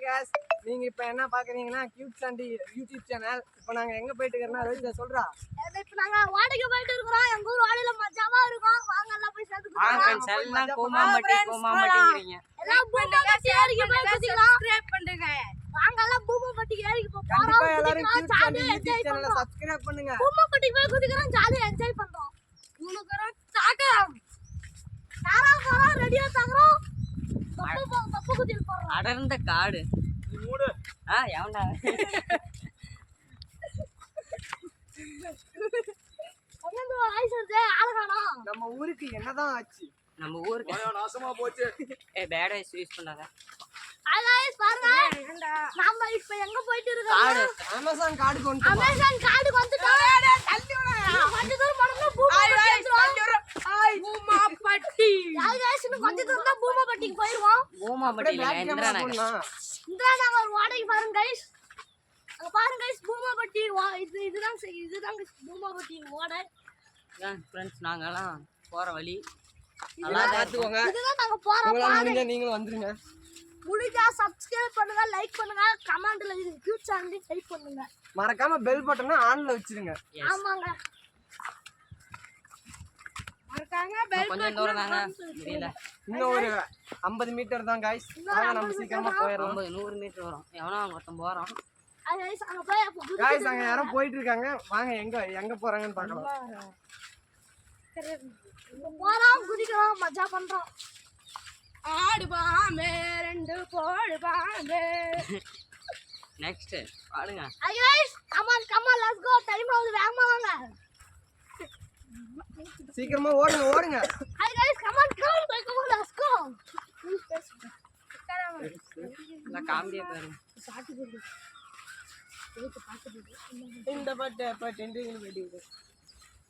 guys, நீங்க இப்ப என்ன பாக்குறீங்கன்னா கியூட் சாண்டி யூடியூப் சேனல். இப்ப நாங்க எங்க போயிட்டு இருக்கோம்னா ரோஜா சொல்றா. இப்ப நாங்க வாடகை போயிட்டு இருக்கோம். எங்க ஊர் வாடகையில மஜாவா இருக்கும். வாங்க எல்லாம் போய் சேர்ந்துக்கலாம். வாங்க फ्रेंड्स எல்லாம் கோமாமட்டிங்கறீங்க. எல்லாம் பூமாபட்டி ஏரிக்கு போய் குதிக்கலாம். சப்ஸ்கிரைப் பண்ணுங்க. வாங்க எல்லாம் பூமாபட்டி ஏரிக்கு போய் கண்டிப்பா எல்லாரும் கியூட் சாண்டி யூடியூப் சேனலை சப்ஸ்கிரைப் பண்ணுங்க. பூமாபட்டி போய் குதிக்கிறோம். ஜாலியா என்ஜாய் பண்றோம். குளுக்குறோம். தாக்கம். தாரா போறோம். ரெடியா தாக்குறோம். பப்பு குதில போறோம். அடர்ந்த காடு. நீ மூடு. எவன்டா? என்னது ஐசர்ஜே ஆளகானா? நம்ம ஊருக்கு என்னதான் ஆச்சு? நம்ம ஊருக்கு நாசமா போச்சு. பேட் ஐஸ் யூஸ் பண்ணாத. गाइस பாருங்க. நாம இப்ப எங்க போயிட்டு இருக்கோம்? காடு. அமேசான் காடுக்கு வந்துட்டோம். அமேசான் காடுக்கு வந்துட்டோம். தள்ளி விடுங்க. கொஞ்ச தூரம் போனோம்னா பூமாபட்டி. गाइस இன்னும் கொஞ்ச தூரம் தான் பூமாபட்டிக்கு போயிடுவோம். பூமாபட்டில இந்திராநகர். இந்திராநகர் வாடகை பாருங்க गाइस. அங்க பாருங்க गाइस பூமாபட்டி இதுதான் பூமாபட்டி வாடகை. फ्रेंड्स நாங்கலாம் போற வழி நல்லா பாத்துக்கோங்க. இதுதான் நாங்க போற பாதை. நீங்களும் வந்துருங்க. முடிஞ்சா சப்ஸ்கிரைப் பண்ணுங்க, லைக் பண்ணுங்க, கமெண்ட்ல கியூட் சேனலை டைப் பண்ணுங்க. மறக்காம பெல் பட்டனை ஆன்ல வச்சிருங்க. ஆமாங்க. மறக்காம பெல் கொஞ்சம் தூரம் தாங்க. தெரியல. இன்னும் ஒரு 50 மீட்டர் தான் गाइस. வாங்க நம்ம சீக்கிரமா போயிரலாம். 100 மீட்டர் வரும். எவனோ ஒருத்தன் போறான். गाइस அங்க போய் गाइस அங்க யாரோ போயிட்டு இருக்காங்க. வாங்க எங்க போறாங்கன்னு பார்க்கலாம். போறோம், குதிக்கிறோம், மஜா பண்றோம். ஆடு பாம்பே ரெண்டு போடு பாம்பே. நெக்ஸ்ட் பாருங்க. Guys come on let's go. Time ஆகுது, வேகமா வாங்க. சீக்கிரமா ஓடுங்க. Guys come on let's go. நான் காமெடியா பாருங்க. இந்த பாட்டு டெண்டிங் வெடிங்க.